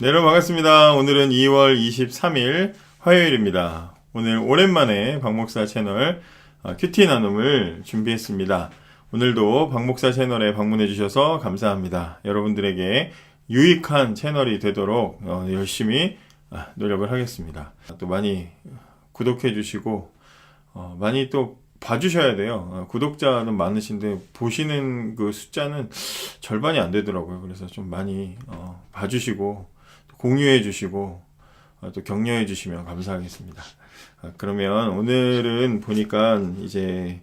네, 여러분 반갑습니다. 오늘은 2월 23일 화요일입니다. 오늘 오랜만에 박목사 채널 큐티 나눔을 준비했습니다. 오늘도 박목사 채널에 방문해 주셔서 감사합니다. 여러분들에게 유익한 채널이 되도록 열심히 노력을 하겠습니다. 또 많이 구독해 주시고 많이 또 봐주셔야 돼요. 구독자는 많으신데 보시는 그 숫자는 절반이 안 되더라고요. 그래서 좀 많이 봐주시고 공유해 주시고 또 격려해 주시면 감사하겠습니다. 그러면 오늘은 보니까 이제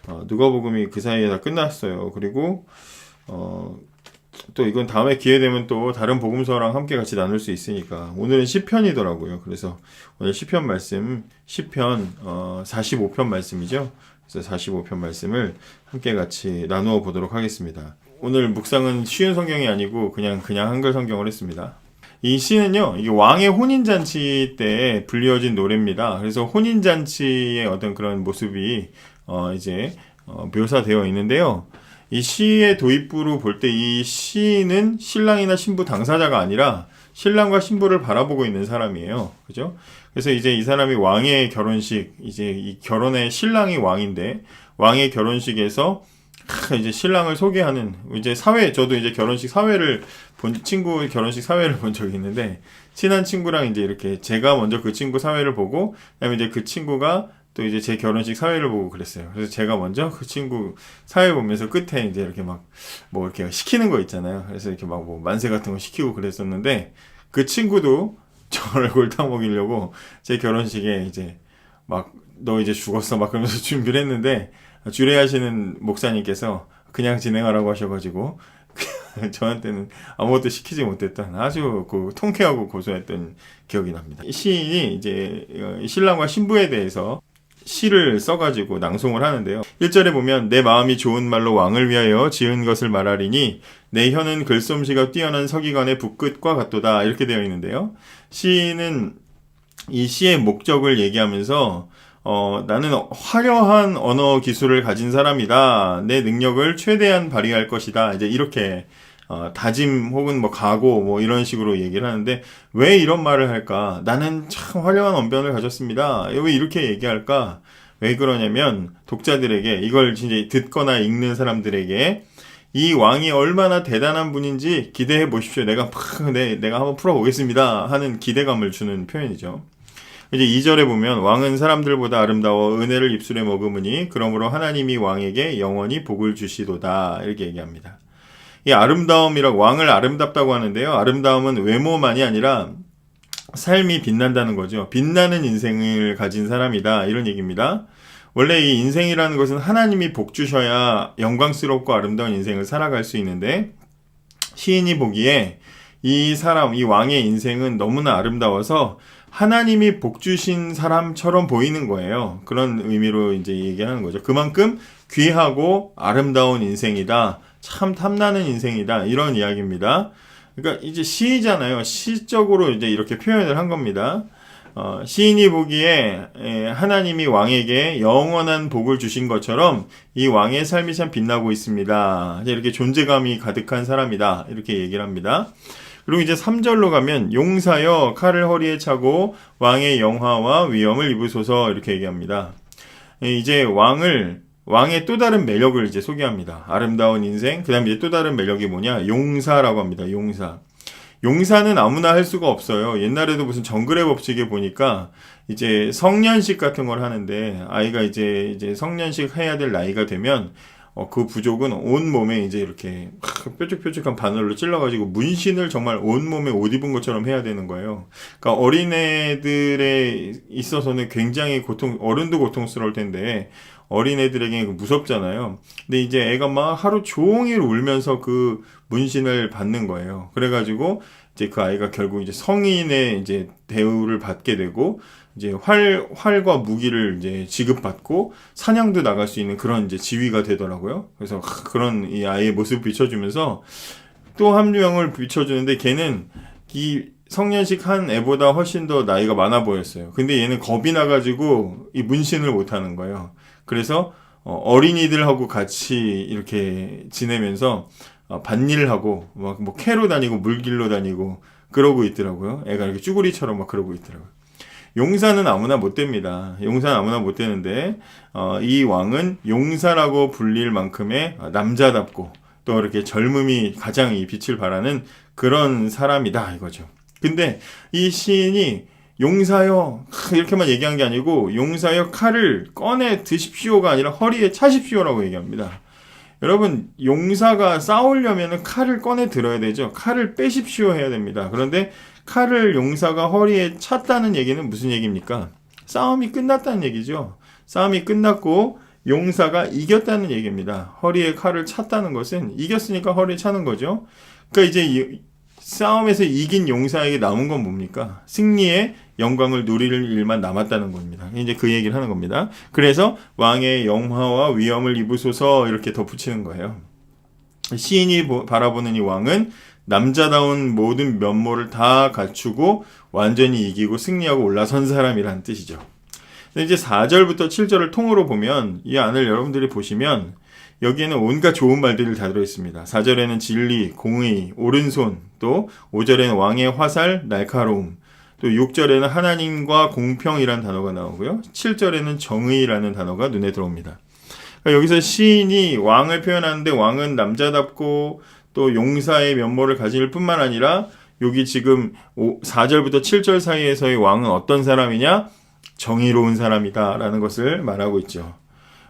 누가복음이 그 사이에 다 끝났어요. 그리고 또 이건 다음에 기회 되면 또 다른 복음서랑 함께 같이 나눌 수 있으니까 오늘은 시편이더라고요. 그래서 오늘 시편 말씀, 시편 45편 말씀이죠. 그래서 45편 말씀을 함께 같이 나누어 보도록 하겠습니다. 오늘 묵상은 쉬운 성경이 아니고 그냥 한글 성경을 했습니다. 이 시는요, 이게 왕의 혼인잔치 때 불려진 노래입니다. 그래서 혼인잔치의 어떤 그런 모습이 이제 묘사되어 있는데요. 이 시의 도입부로 볼 때 이 시는 신랑이나 신부 당사자가 아니라 신랑과 신부를 바라보고 있는 사람이에요. 그죠? 그래서 이제 이 사람이 왕의 결혼식, 이제 이 결혼의 신랑이 왕인데, 왕의 결혼식에서 이제 신랑을 소개하는, 이제 저도 이제 친구 결혼식 사회를 본 적이 있는데, 친한 친구랑 이제 이렇게 제가 먼저 그 친구 사회를 보고, 그다음에 이제 그 친구가 또 이제 제 결혼식 사회를 보고 그랬어요. 그래서 제가 먼저 그 친구 사회 보면서 끝에 이제 이렇게 뭐 이렇게 시키는 거 있잖아요. 그래서 이렇게 뭐 만세 같은 거 시키고 그랬었는데, 그 친구도 저를 골탕 먹이려고 제 결혼식에 이제 너 이제 죽었어 막 그러면서 준비를 했는데, 주례하시는 목사님께서 그냥 진행하라고 하셔가지고 저한테는 아무것도 시키지 못했던 아주 통쾌하고 고소했던 기억이 납니다. 이 시인이 이제 신랑과 신부에 대해서 시를 써가지고 낭송을 하는데요. 1절에 보면 내 마음이 좋은 말로 왕을 위하여 지은 것을 말하리니 내 혀는 글솜씨가 뛰어난 서기관의 붓끝과 같도다, 이렇게 되어 있는데요. 시인은 이 시의 목적을 얘기하면서 나는 화려한 언어 기술을 가진 사람이다. 내 능력을 최대한 발휘할 것이다. 이제 이렇게 다짐 혹은 각오 이런 식으로 얘기를 하는데, 왜 이런 말을 할까? 나는 참 화려한 언변을 가졌습니다. 왜 이렇게 얘기할까? 왜 그러냐면 독자들에게, 이걸 진짜 듣거나 읽는 사람들에게 이 왕이 얼마나 대단한 분인지 기대해 보십시오. 내가 한번 풀어보겠습니다 하는 기대감을 주는 표현이죠. 이제 2절에 보면 왕은 사람들보다 아름다워 은혜를 입술에 머금으니 그러므로 하나님이 왕에게 영원히 복을 주시도다, 이렇게 얘기합니다. 이 아름다움이라고, 왕을 아름답다고 하는데요. 아름다움은 외모만이 아니라 삶이 빛난다는 거죠. 빛나는 인생을 가진 사람이다, 이런 얘기입니다. 원래 이 인생이라는 것은 하나님이 복 주셔야 영광스럽고 아름다운 인생을 살아갈 수 있는데, 시인이 보기에 이 왕의 인생은 너무나 아름다워서 하나님이 복 주신 사람처럼 보이는 거예요. 그런 의미로 이제 얘기하는 거죠. 그만큼 귀하고 아름다운 인생이다. 참 탐나는 인생이다. 이런 이야기입니다. 그러니까 이제 시잖아요. 시적으로 이제 이렇게 표현을 한 겁니다. 시인이 보기에 하나님이 왕에게 영원한 복을 주신 것처럼 이 왕의 삶이 참 빛나고 있습니다. 이렇게 존재감이 가득한 사람이다, 이렇게 얘기를 합니다. 그리고 이제 3절로 가면 용사여 칼을 허리에 차고 왕의 영화와 위엄을 입으소서, 이렇게 얘기합니다. 이제 왕의 또 다른 매력을 이제 소개합니다. 아름다운 인생, 그 다음에 이제 또 다른 매력이 뭐냐? 용사라고 합니다. 용사는 아무나 할 수가 없어요. 옛날에도 무슨 정글의 법칙에 보니까 이제 성년식 같은 걸 하는데, 아이가 이제 성년식 해야 될 나이가 되면 그 부족은 온몸에 이제 이렇게 뾰족뾰족한 바늘로 찔러가지고 문신을 정말 온몸에 옷 입은 것처럼 해야 되는 거예요. 그러니까 어린애들에 있어서는 굉장히 어른도 고통스러울 텐데 어린애들에게 무섭잖아요. 근데 이제 애가 하루 종일 울면서 그 문신을 받는 거예요. 그래가지고 이제 그 아이가 결국 이제 성인의 이제 대우를 받게 되고, 이제 활과 무기를 이제 지급받고 사냥도 나갈 수 있는 그런 이제 지위가 되더라고요. 그래서 그런 이 아이의 모습을 비춰주면서 또 한 명을 비춰주는데, 걔는 이 성년식 한 애보다 훨씬 더 나이가 많아 보였어요. 근데 얘는 겁이 나가지고 이 문신을 못 하는 거예요. 그래서 어린이들하고 같이 이렇게 지내면서 밭일을 하고 캐로 다니고 물길로 다니고 그러고 있더라고요. 애가 이렇게 쭈구리처럼 막 그러고 있더라고요. 용사는 아무나 못 됩니다. 용사는 아무나 못 되는데 이 왕은 용사라고 불릴 만큼의 남자답고 또 이렇게 젊음이 가장 이 빛을 발하는 그런 사람이다 이거죠. 근데 이 시인이 용사여 이렇게만 얘기한 게 아니고 용사여 칼을 꺼내 드십시오가 아니라 허리에 차십시오라고 얘기합니다. 여러분 용사가 싸우려면 칼을 꺼내 들어야 되죠. 칼을 빼십시오 해야 됩니다. 그런데 칼을 용사가 허리에 찼다는 얘기는 무슨 얘기입니까? 싸움이 끝났다는 얘기죠. 싸움이 끝났고 용사가 이겼다는 얘기입니다. 허리에 칼을 찼다는 것은 이겼으니까 허리에 차는 거죠. 그러니까 이제 이 싸움에서 이긴 용사에게 남은 건 뭡니까? 승리의 영광을 누릴 일만 남았다는 겁니다. 이제 그 얘기를 하는 겁니다. 그래서 왕의 영화와 위엄을 입으소서 이렇게 덧붙이는 거예요. 시인이 바라보는 이 왕은 남자다운 모든 면모를 다 갖추고 완전히 이기고 승리하고 올라선 사람이라는 뜻이죠. 근데 이제 4절부터 7절을 통으로 보면 이 안을 여러분들이 보시면 여기에는 온갖 좋은 말들이 다 들어있습니다. 4절에는 진리, 공의, 오른손, 또 5절에는 왕의 화살, 날카로움, 또 6절에는 하나님과 공평이라는 단어가 나오고요. 7절에는 정의라는 단어가 눈에 들어옵니다. 그러니까 여기서 시인이 왕을 표현하는데 왕은 남자답고 또 용사의 면모를 가질 뿐만 아니라 여기 지금 4절부터 7절 사이에서의 왕은 어떤 사람이냐? 정의로운 사람이다 라는 것을 말하고 있죠.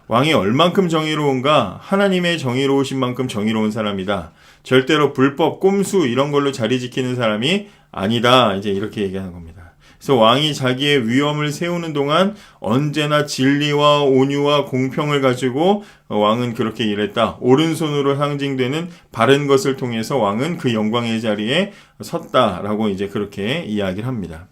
왕이 얼만큼 정의로운가? 하나님의 정의로우신 만큼 정의로운 사람이다. 절대로 불법, 꼼수 이런 걸로 자리 지키는 사람이 아니다. 이제 이렇게 얘기하는 겁니다. 그래서 왕이 자기의 위엄을 세우는 동안 언제나 진리와 온유와 공평을 가지고 왕은 그렇게 일했다. 오른손으로 상징되는 바른 것을 통해서 왕은 그 영광의 자리에 섰다라고 이제 그렇게 이야기를 합니다.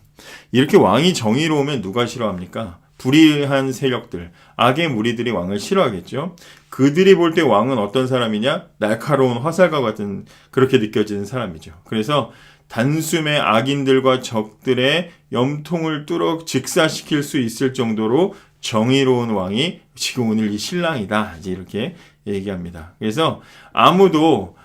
이렇게 왕이 정의로우면 누가 싫어합니까? 불의한 세력들, 악의 무리들이 왕을 싫어하겠죠. 그들이 볼 때 왕은 어떤 사람이냐? 날카로운 화살과 같은 그렇게 느껴지는 사람이죠. 그래서 단숨에 악인들과 적들의 염통을 뚫어 직사시킬 수 있을 정도로 정의로운 왕이 지금 오늘 이 신랑이다. 이제 이렇게 얘기합니다. 그래서 아무도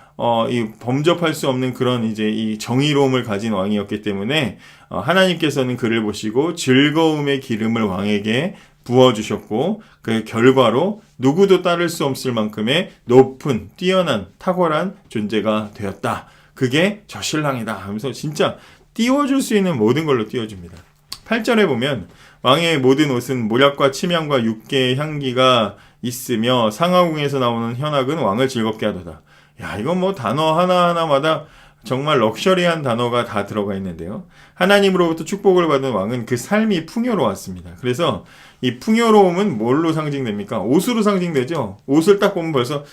이 범접할 수 없는 그런 이제 이 정의로움을 가진 왕이었기 때문에 하나님께서는 그를 보시고 즐거움의 기름을 왕에게 부어주셨고 그 결과로 누구도 따를 수 없을 만큼의 높은 뛰어난 탁월한 존재가 되었다. 그게 저 신랑이다 하면서 진짜 띄워줄 수 있는 모든 걸로 띄워줍니다. 8절에 보면 왕의 모든 옷은 모략과 침향과 육개의 향기가 있으며 상하궁에서 나오는 현악은 왕을 즐겁게 하도다. 야, 이건 뭐 단어 하나하나마다 정말 럭셔리한 단어가 다 들어가 있는데요. 하나님으로부터 축복을 받은 왕은 그 삶이 풍요로웠습니다. 그래서 이 풍요로움은 뭘로 상징됩니까? 옷으로 상징되죠. 옷을 딱 보면 벌써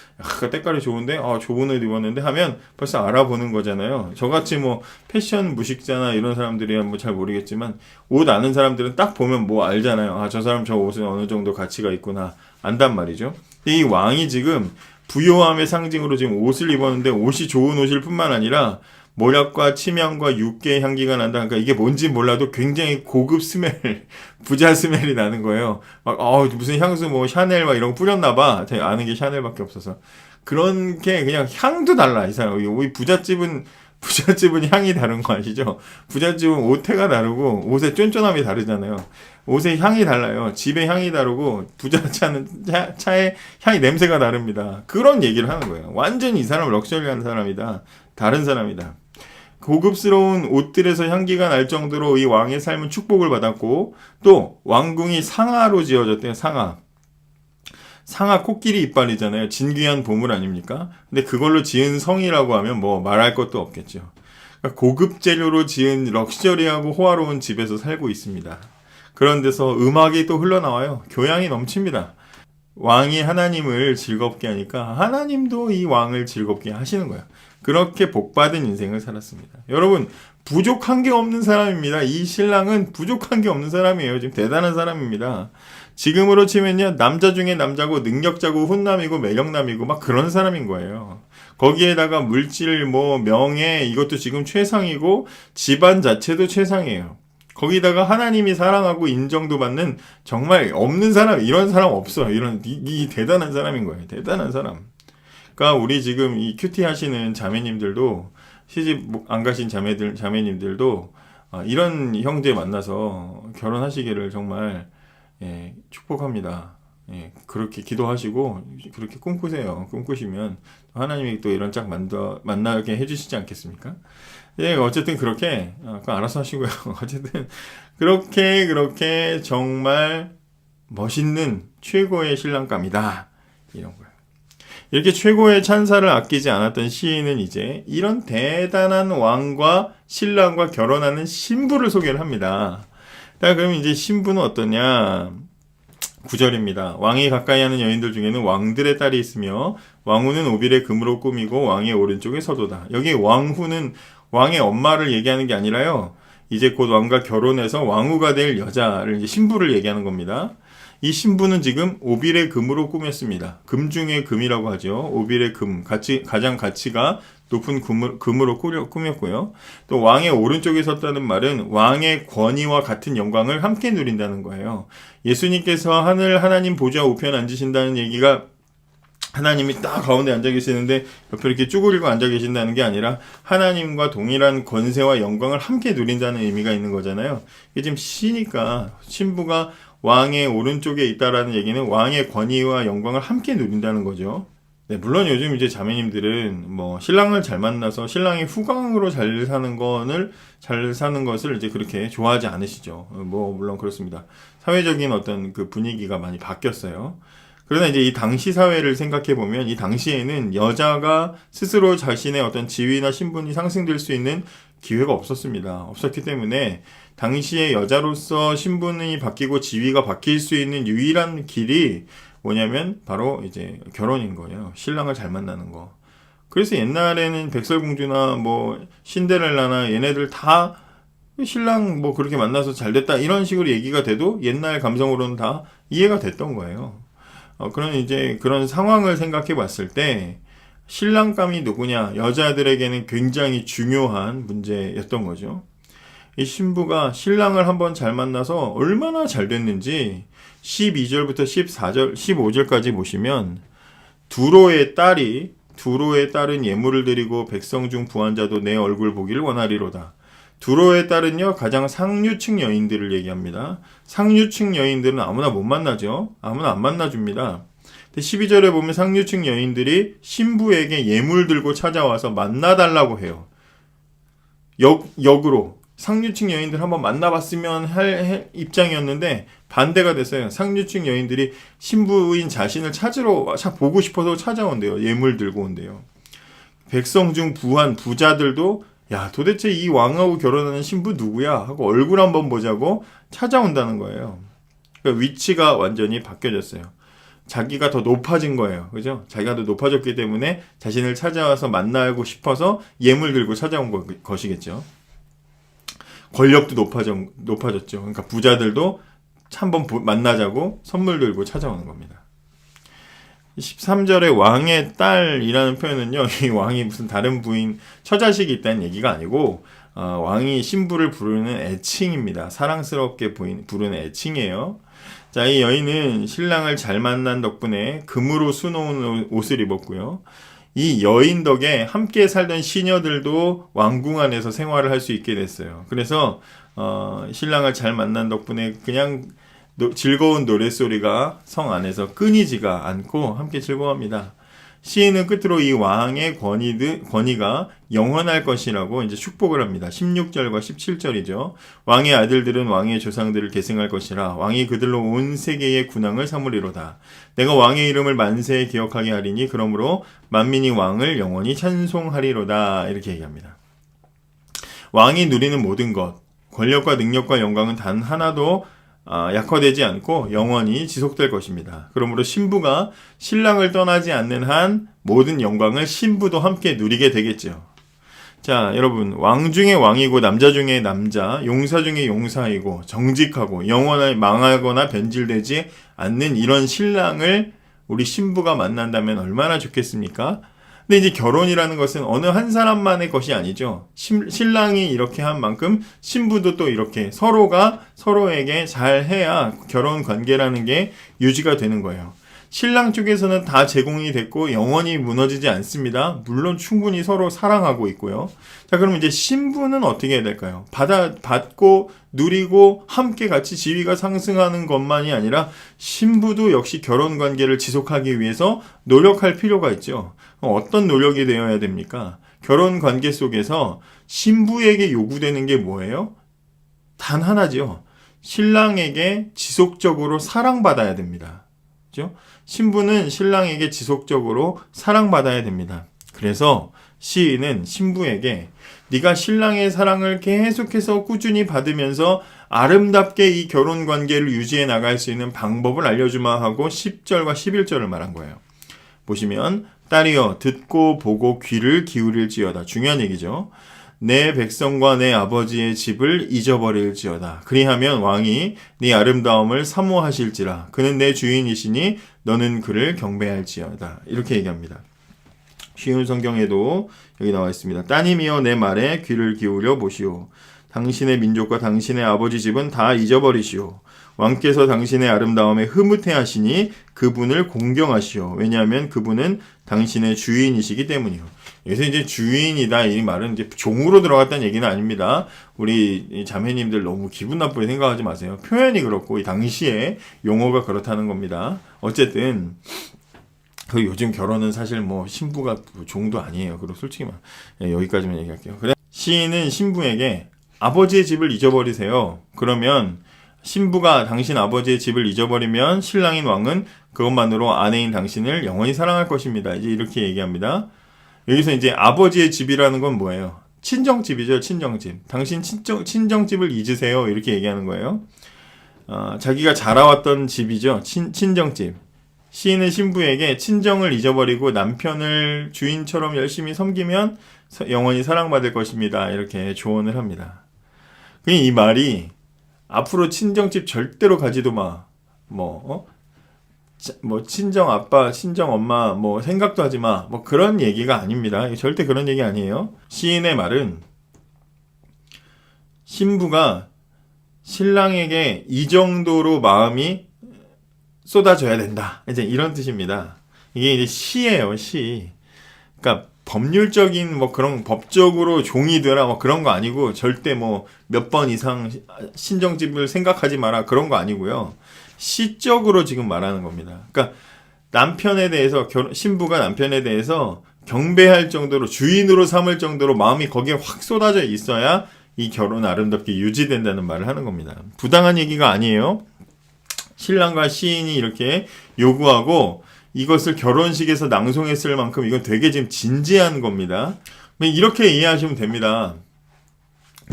때깔이 좋은데 좋은 옷 입었는데 하면 벌써 알아보는 거잖아요. 저같이 뭐 패션 무식자나 이런 사람들이야 뭐 잘 모르겠지만 옷 아는 사람들은 딱 보면 뭐 알잖아요. 저 사람 저 옷은 어느 정도 가치가 있구나 안단 말이죠. 이 왕이 지금 부요함의 상징으로 지금 옷을 입었는데 옷이 좋은 옷일 뿐만 아니라 모략과 침향과 육개의 향기가 난다. 그러니까 이게 뭔지 몰라도 굉장히 고급 스멜, 부자 스멜이 나는 거예요. 막 무슨 향수 뭐 샤넬 막 이런 거 뿌렸나 봐. 제가 아는 게 샤넬밖에 없어서. 그런 게 그냥 향도 달라. 이 사람. 우리 부잣집은 향이 다른 거 아시죠? 부잣집은 옷태가 다르고 옷의 쫀쫀함이 다르잖아요. 옷의 향이 달라요. 집의 향이 다르고 부자차는 차의 향이 냄새가 다릅니다. 그런 얘기를 하는 거예요. 완전히 이 사람은 럭셔리한 사람이다. 다른 사람이다. 고급스러운 옷들에서 향기가 날 정도로 이 왕의 삶은 축복을 받았고 또 왕궁이 상아로 지어졌대요. 상아 코끼리 이빨이잖아요. 진귀한 보물 아닙니까? 근데 그걸로 지은 성이라고 하면 뭐 말할 것도 없겠죠. 그러니까 고급 재료로 지은 럭셔리하고 호화로운 집에서 살고 있습니다. 그런 데서 음악이 또 흘러나와요. 교양이 넘칩니다. 왕이 하나님을 즐겁게 하니까 하나님도 이 왕을 즐겁게 하시는 거예요. 그렇게 복받은 인생을 살았습니다. 여러분 부족한 게 없는 사람입니다. 이 신랑은 부족한 게 없는 사람이에요. 지금 대단한 사람입니다. 지금으로 치면요 남자 중에 남자고 능력자고 훈남이고 매력남이고 막 그런 사람인 거예요. 거기에다가 물질 뭐 명예 이것도 지금 최상이고 집안 자체도 최상이에요. 거기다가 하나님이 사랑하고 인정도 받는 정말 없는 사람 이런 사람 없어. 이 대단한 사람인 거예요. 대단한 사람. 그러니까 우리 지금 이 큐티 하시는 자매님들도 시집 안 가신 자매님들도 이런 형제 만나서 결혼하시기를 정말 축복합니다. 그렇게 기도하시고 그렇게 꿈꾸세요. 꿈꾸시면 하나님이 또 이런 짝 만나게 해주시지 않겠습니까? 어쨌든 그렇게 그건 알아서 하시고요. 어쨌든 그렇게 정말 멋있는 최고의 신랑감이다. 이런 거예요. 이렇게 최고의 찬사를 아끼지 않았던 시인은 이제 이런 대단한 왕과 신랑과 결혼하는 신부를 소개를 합니다. 자, 그럼 이제 신부는 어떠냐? 9절입니다. 왕이 가까이 하는 여인들 중에는 왕들의 딸이 있으며 왕후는 오빌의 금으로 꾸미고 왕의 오른쪽에 서도다. 여기 왕후는 왕의 엄마를 얘기하는 게 아니라요. 이제 곧 왕과 결혼해서 왕후가 될 여자를 이제 신부를 얘기하는 겁니다. 이 신부는 지금 오빌의 금으로 꾸몄습니다. 금 중에 금이라고 하죠. 오빌의 금, 가장 가치가 높은 금으로 꾸몄고요. 또 왕의 오른쪽에 섰다는 말은 왕의 권위와 같은 영광을 함께 누린다는 거예요. 예수님께서 하늘 하나님 보좌 우편 앉으신다는 얘기가 하나님이 딱 가운데 앉아 계시는데 옆에 이렇게 쭈그리고 앉아 계신다는 게 아니라 하나님과 동일한 권세와 영광을 함께 누린다는 의미가 있는 거잖아요. 이게 지금 시니까 신부가 왕의 오른쪽에 있다라는 얘기는 왕의 권위와 영광을 함께 누린다는 거죠. 네, 물론 요즘 이제 자매님들은 신랑을 잘 만나서 신랑이 후광으로 잘 사는 것을 이제 그렇게 좋아하지 않으시죠. 물론 그렇습니다. 사회적인 어떤 그 분위기가 많이 바뀌었어요. 그러나 이제 이 당시 사회를 생각해 보면 이 당시에는 여자가 스스로 자신의 어떤 지위나 신분이 상승될 수 있는 기회가 없었습니다. 없었기 때문에 당시에 여자로서 신분이 바뀌고 지위가 바뀔 수 있는 유일한 길이 뭐냐면 바로 이제 결혼인 거예요. 신랑을 잘 만나는 거. 그래서 옛날에는 백설공주나 신데렐라나 얘네들 다 신랑 그렇게 만나서 잘 됐다 이런 식으로 얘기가 돼도 옛날 감성으로는 다 이해가 됐던 거예요. 그런 상황을 생각해 봤을 때 신랑감이 누구냐 여자들에게는 굉장히 중요한 문제였던 거죠. 이 신부가 신랑을 한번 잘 만나서 얼마나 잘 됐는지 12절부터 14절, 15절까지 보시면 두로의 딸은 예물을 드리고 백성 중 부한자도 내 얼굴 보기를 원하리로다. 두로의 딸은요 가장 상류층 여인들을 얘기합니다. 상류층 여인들은 아무나 못 만나죠. 아무나 안 만나줍니다. 12절에 보면 상류층 여인들이 신부에게 예물 들고 찾아와서 만나달라고 해요. 역으로 상류층 여인들 한번 만나봤으면 할 입장이었는데 반대가 됐어요. 상류층 여인들이 신부인 자신을 보고 싶어서 찾아온대요. 예물 들고 온대요. 백성 중 부자들도 야 도대체 이 왕하고 결혼하는 신부 누구야 하고 얼굴 한번 보자고 찾아온다는 거예요. 그러니까 위치가 완전히 바뀌어졌어요. 자기가 더 높아진 거예요. 그죠? 자기가 더 높아졌기 때문에 자신을 찾아와서 만나고 싶어서 예물 들고 찾아온 것이겠죠. 권력도 높아졌죠. 그러니까 부자들도 한번 만나자고 선물 들고 찾아오는 겁니다. 13절에 왕의 딸이라는 표현은요, 이 왕이 무슨 다른 부인, 처자식이 있다는 얘기가 아니고, 왕이 신부를 부르는 애칭입니다. 사랑스럽게 부르는 애칭이에요. 자, 이 여인은 신랑을 잘 만난 덕분에 금으로 수놓은 옷을 입었고요. 이 여인 덕에 함께 살던 시녀들도 왕궁 안에서 생활을 할 수 있게 됐어요. 그래서 신랑을 잘 만난 덕분에 그냥 즐거운 노랫소리가 성 안에서 끊이지가 않고 함께 즐거워합니다. 시인은 끝으로 이 왕의 권위가 영원할 것이라고 이제 축복을 합니다. 16절과 17절이죠. 왕의 아들들은 왕의 조상들을 계승할 것이라 왕이 그들로 온 세계의 군왕을 삼으리로다. 내가 왕의 이름을 만세에 기억하게 하리니 그러므로 만민이 왕을 영원히 찬송하리로다. 이렇게 얘기합니다. 왕이 누리는 모든 것, 권력과 능력과 영광은 단 하나도 약화되지 않고 영원히 지속될 것입니다. 그러므로 신부가 신랑을 떠나지 않는 한 모든 영광을 신부도 함께 누리게 되겠죠. 자, 여러분, 왕 중에 왕이고 남자 중에 남자, 용사 중에 용사이고 정직하고 영원히 망하거나 변질되지 않는 이런 신랑을 우리 신부가 만난다면 얼마나 좋겠습니까? 근데 이제 결혼이라는 것은 어느 한 사람만의 것이 아니죠. 신랑이 이렇게 한 만큼 신부도 또 이렇게 서로가 서로에게 잘 해야 결혼 관계라는 게 유지가 되는 거예요. 신랑 쪽에서는 다 제공이 됐고 영원히 무너지지 않습니다. 물론 충분히 서로 사랑하고 있고요. 자, 그럼 이제 신부는 어떻게 해야 될까요? 받고 누리고 함께 같이 지위가 상승하는 것만이 아니라 신부도 역시 결혼 관계를 지속하기 위해서 노력할 필요가 있죠. 어떤 노력이 되어야 됩니까? 결혼 관계 속에서 신부에게 요구되는 게 뭐예요? 단 하나죠. 신랑에게 지속적으로 사랑받아야 됩니다. 그죠? 신부는 신랑에게 지속적으로 사랑받아야 됩니다. 그래서 시인은 신부에게 네가 신랑의 사랑을 계속해서 꾸준히 받으면서 아름답게 이 결혼 관계를 유지해 나갈 수 있는 방법을 알려주마 하고 10절과 11절을 말한 거예요. 보시면 딸이여 듣고 보고 귀를 기울일지어다. 중요한 얘기죠. 내 백성과 내 아버지의 집을 잊어버릴지어다. 그리하면 왕이 네 아름다움을 사모하실지라. 그는 내 주인이시니 너는 그를 경배할지어다. 이렇게 얘기합니다. 쉬운 성경에도 여기 나와 있습니다. 따님이여 내 말에 귀를 기울여 보시오. 당신의 민족과 당신의 아버지 집은 다 잊어버리시오. 왕께서 당신의 아름다움에 흐뭇해 하시니 그분을 공경하시오. 왜냐하면 그분은 당신의 주인이시기 때문이요. 여기서 이제 주인이다 이 말은 이제 종으로 들어갔다는 얘기는 아닙니다. 우리 자매님들 너무 기분 나쁘게 생각하지 마세요. 표현이 그렇고 이 당시에 용어가 그렇다는 겁니다. 어쨌든 그 요즘 결혼은 사실 뭐 신부가 종도 아니에요. 그리고 솔직히 여기까지만 얘기할게요. 그래 시인은 신부에게 아버지의 집을 잊어버리세요. 그러면 신부가 당신 아버지의 집을 잊어버리면 신랑인 왕은 그것만으로 아내인 당신을 영원히 사랑할 것입니다. 이제 이렇게 얘기합니다. 여기서 이제 아버지의 집이라는 건 뭐예요? 친정집이죠. 친정집. 당신 친정집을 잊으세요. 이렇게 얘기하는 거예요. 자기가 자라왔던 집이죠. 친정집. 시인은 신부에게 친정을 잊어버리고 남편을 주인처럼 열심히 섬기면 영원히 사랑받을 것입니다. 이렇게 조언을 합니다. 이 말이 앞으로 친정집 절대로 가지도 마. 친정 아빠, 친정 엄마, 생각도 하지 마. 그런 얘기가 아닙니다. 절대 그런 얘기 아니에요. 시인의 말은 신부가 신랑에게 이 정도로 마음이 쏟아져야 된다. 이제 이런 뜻입니다. 이게 이제 시예요, 시. 그러니까 법률적인 그런 법적으로 종이 되라 그런 거 아니고 절대 몇 번 이상 신정집을 생각하지 마라 그런 거 아니고요. 시적으로 지금 말하는 겁니다. 그러니까 남편에 대해서 신부가 남편에 대해서 경배할 정도로 주인으로 삼을 정도로 마음이 거기에 확 쏟아져 있어야 이 결혼 아름답게 유지된다는 말을 하는 겁니다. 부당한 얘기가 아니에요. 신랑과 시인이 이렇게 요구하고 이것을 결혼식에서 낭송했을 만큼 이건 되게 지금 진지한 겁니다. 이렇게 이해하시면 됩니다.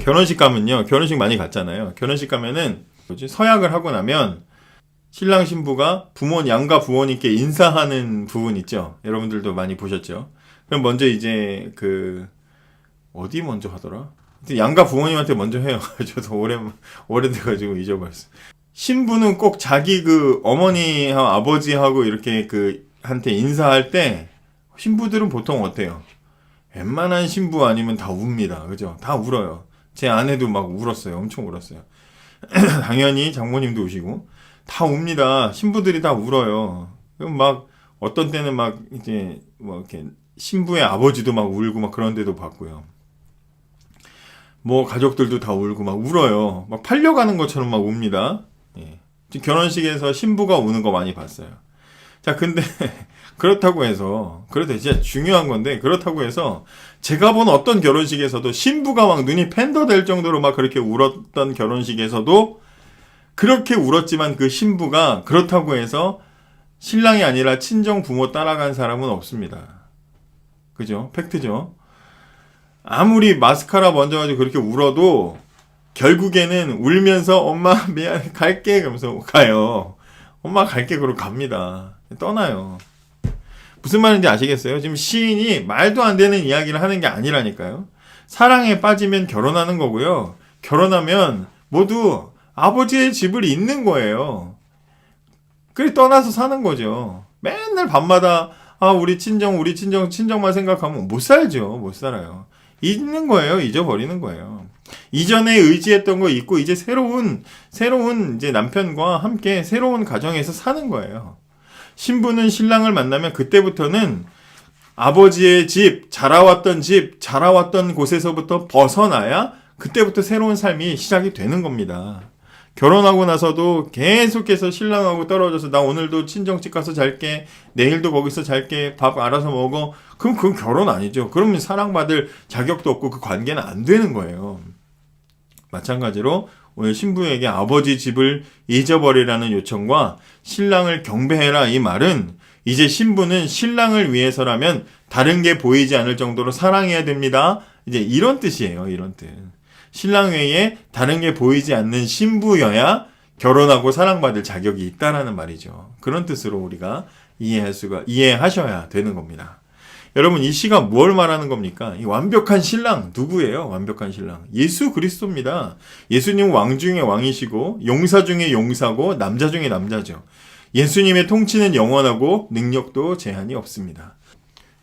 결혼식 가면요. 결혼식 많이 갔잖아요. 결혼식 가면은 서약을 하고 나면 신랑 신부가 양가 부모님께 인사하는 부분 있죠. 여러분들도 많이 보셨죠. 그럼 먼저 이제 어디 먼저 하더라? 양가 부모님한테 먼저 해요. 저도 오래돼가지고 잊어버렸어요. 신부는 꼭 자기 어머니하고 아버지하고 이렇게 한테 인사할 때 신부들은 보통 어때요? 웬만한 신부 아니면 다 웁니다. 그죠? 다 울어요. 제 아내도 막 울었어요. 엄청 울었어요. 당연히 장모님도 우시고 다 웁니다. 신부들이 다 울어요. 그럼 어떤 때는 이제 이렇게 신부의 아버지도 막 울고 그런 데도 봤고요. 가족들도 다 울고 울어요. 팔려가는 것처럼 웁니다. 예. 결혼식에서 신부가 우는 거 많이 봤어요. 자, 근데 그렇다고 해서 진짜 중요한 건데 그렇다고 해서 제가 본 어떤 결혼식에서도 신부가 눈이 팬더될 정도로 그렇게 울었던 결혼식에서도 그렇게 울었지만 그 신부가 그렇다고 해서 신랑이 아니라 친정 부모 따라간 사람은 없습니다. 그죠? 팩트죠? 아무리 마스카라 번져가지고 그렇게 울어도 결국에는 울면서 엄마 미안 갈게 그러면서 가요. 엄마 갈게 그러고 갑니다. 떠나요. 무슨 말인지 아시겠어요? 지금 시인이 말도 안 되는 이야기를 하는 게 아니라니까요. 사랑에 빠지면 결혼하는 거고요. 결혼하면 모두 아버지의 집을 잇는 거예요. 그래 떠나서 사는 거죠. 맨날 밤마다 우리 친정만 생각하면 못 살죠. 못 살아요. 잊는 거예요. 잊어버리는 거예요. 이전에 의지했던 거 잊고 이제 새로운 이제 남편과 함께 새로운 가정에서 사는 거예요. 신부는 신랑을 만나면 그때부터는 아버지의 집, 자라왔던 곳에서부터 벗어나야 그때부터 새로운 삶이 시작이 되는 겁니다. 결혼하고 나서도 계속해서 신랑하고 떨어져서 나 오늘도 친정집 가서 잘게, 내일도 거기서 잘게, 밥 알아서 먹어. 그럼 그건 결혼 아니죠. 그러면 사랑받을 자격도 없고 그 관계는 안 되는 거예요. 마찬가지로 오늘 신부에게 아버지 집을 잊어버리라는 요청과 신랑을 경배해라 이 말은 이제 신부는 신랑을 위해서라면 다른 게 보이지 않을 정도로 사랑해야 됩니다. 이제 이런 뜻이에요. 이런 뜻. 신랑 외에 다른 게 보이지 않는 신부여야 결혼하고 사랑받을 자격이 있다라는 말이죠. 그런 뜻으로 우리가 이해하셔야 되는 겁니다. 여러분, 이 시가 뭘 말하는 겁니까? 이 완벽한 신랑 누구예요? 완벽한 신랑 예수 그리스도입니다. 예수님 왕 중에 왕이시고 용사 중에 용사고 남자 중에 남자죠. 예수님의 통치는 영원하고 능력도 제한이 없습니다.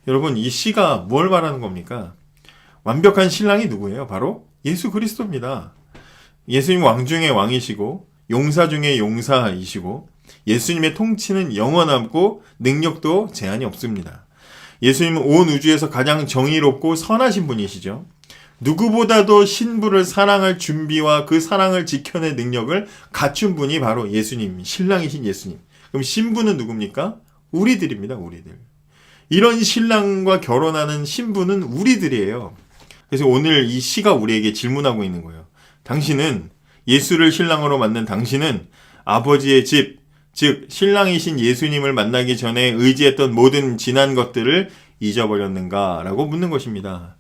여러분, 이 시가 뭘 말하는 겁니까? 완벽한 신랑이 누구예요? 바로 예수 그리스도입니다. 예수님 왕 중에 왕이시고 용사 중에 용사이시고 예수님의 통치는 영원하고 능력도 제한이 없습니다. 예수님은 온 우주에서 가장 정의롭고 선하신 분이시죠. 누구보다도 신부를 사랑할 준비와 그 사랑을 지켜낼 능력을 갖춘 분이 바로 예수님, 신랑이신 예수님. 그럼 신부는 누굽니까? 우리들입니다. 우리들. 이런 신랑과 결혼하는 신부는 우리들이에요. 그래서 오늘 이 시가 우리에게 질문하고 있는 거예요. 당신은 예수를 신랑으로 만든 당신은 아버지의 집, 즉 신랑이신 예수님을 만나기 전에 의지했던 모든 지난 것들을 잊어버렸는가? 라고 묻는 것입니다.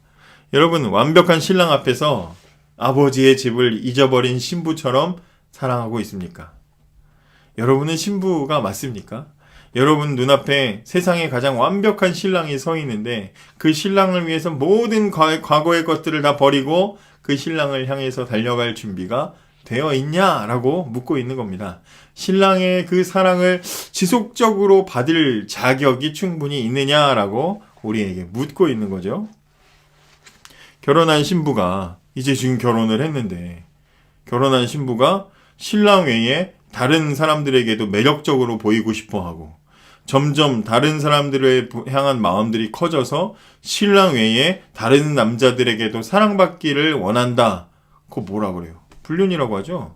여러분, 완벽한 신랑 앞에서 아버지의 집을 잊어버린 신부처럼 사랑하고 있습니까? 여러분은 신부가 맞습니까? 여러분 눈앞에 세상에 가장 완벽한 신랑이 서 있는데 그 신랑을 위해서 모든 과거의 것들을 다 버리고 그 신랑을 향해서 달려갈 준비가 되어 있냐라고 묻고 있는 겁니다. 신랑의 그 사랑을 지속적으로 받을 자격이 충분히 있느냐라고 우리에게 묻고 있는 거죠. 결혼한 신부가 이제 지금 결혼을 했는데 결혼한 신부가 신랑 외에 다른 사람들에게도 매력적으로 보이고 싶어하고 점점 다른 사람들을 향한 마음들이 커져서 신랑 외에 다른 남자들에게도 사랑받기를 원한다. 그거 뭐라 그래요? 불륜이라고 하죠.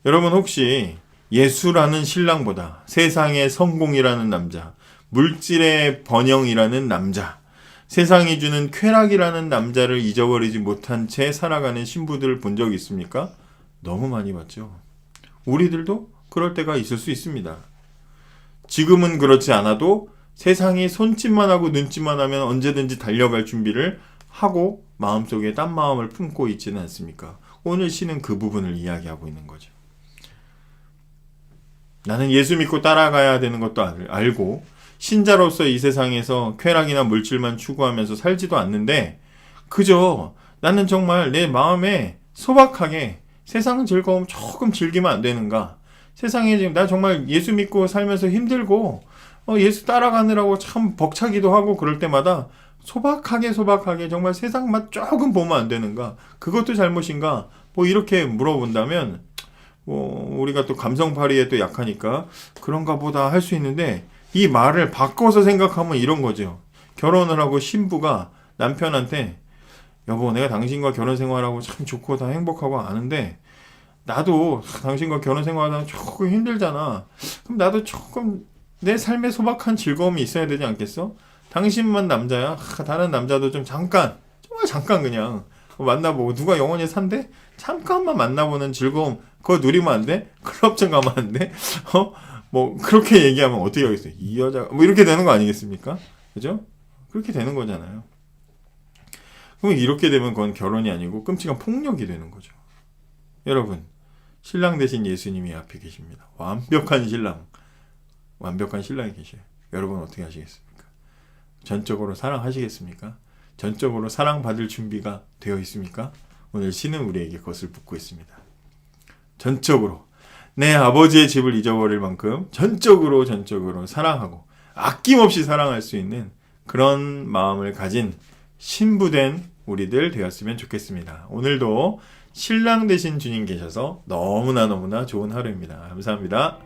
여러분 혹시 예수라는 신랑보다 세상의 성공이라는 남자, 물질의 번영이라는 남자, 세상이 주는 쾌락이라는 남자를 잊어버리지 못한 채 살아가는 신부들을 본 적 있습니까? 너무 많이 봤죠. 우리들도 그럴 때가 있을 수 있습니다. 지금은 그렇지 않아도 세상이 손짓만 하고 눈짓만 하면 언제든지 달려갈 준비를 하고 마음속에 딴 마음을 품고 있지는 않습니까? 오늘 시는 그 부분을 이야기하고 있는 거죠. 나는 예수 믿고 따라가야 되는 것도 알고 신자로서 이 세상에서 쾌락이나 물질만 추구하면서 살지도 않는데 그저 나는 정말 내 마음에 소박하게 세상 즐거움 조금 즐기면 안 되는가? 세상에 지금 나 정말 예수 믿고 살면서 힘들고 예수 따라가느라고 참 벅차기도 하고 그럴 때마다 소박하게 정말 세상 맛 조금 보면 안 되는가? 그것도 잘못인가? 뭐 이렇게 물어본다면 우리가 또 감성팔이에 또 약하니까 그런가 보다 할 수 있는데 이 말을 바꿔서 생각하면 이런 거죠. 결혼을 하고 신부가 남편한테 여보 내가 당신과 결혼 생활하고 참 좋고 다 행복하고 아는데 나도 당신과 결혼 생활하면 조금 힘들잖아. 그럼 나도 조금 내 삶에 소박한 즐거움이 있어야 되지 않겠어? 당신만 남자야? 다른 남자도 좀 정말 잠깐 그냥 만나보고 누가 영원히 산대? 잠깐만 만나보는 즐거움 그거 누리면 안 돼? 클럽장 가면 안 돼? 뭐 그렇게 얘기하면 어떻게 하겠어요? 이 여자가 뭐 이렇게 되는 거 아니겠습니까? 그죠? 그렇게 되는 거잖아요. 그럼 이렇게 되면 그건 결혼이 아니고 끔찍한 폭력이 되는 거죠. 여러분 신랑 대신 예수님이 앞에 계십니다. 완벽한 신랑이 계셔요. 여러분 어떻게 하시겠습니까? 전적으로 사랑하시겠습니까? 전적으로 사랑받을 준비가 되어 있습니까? 오늘 시는 우리에게 그것을 묻고 있습니다. 전적으로 내 아버지의 집을 잊어버릴 만큼 전적으로 사랑하고 아낌없이 사랑할 수 있는 그런 마음을 가진 신부된 우리들 되었으면 좋겠습니다. 오늘도 신랑 되신 주님 계셔서 너무나 좋은 하루입니다. 감사합니다.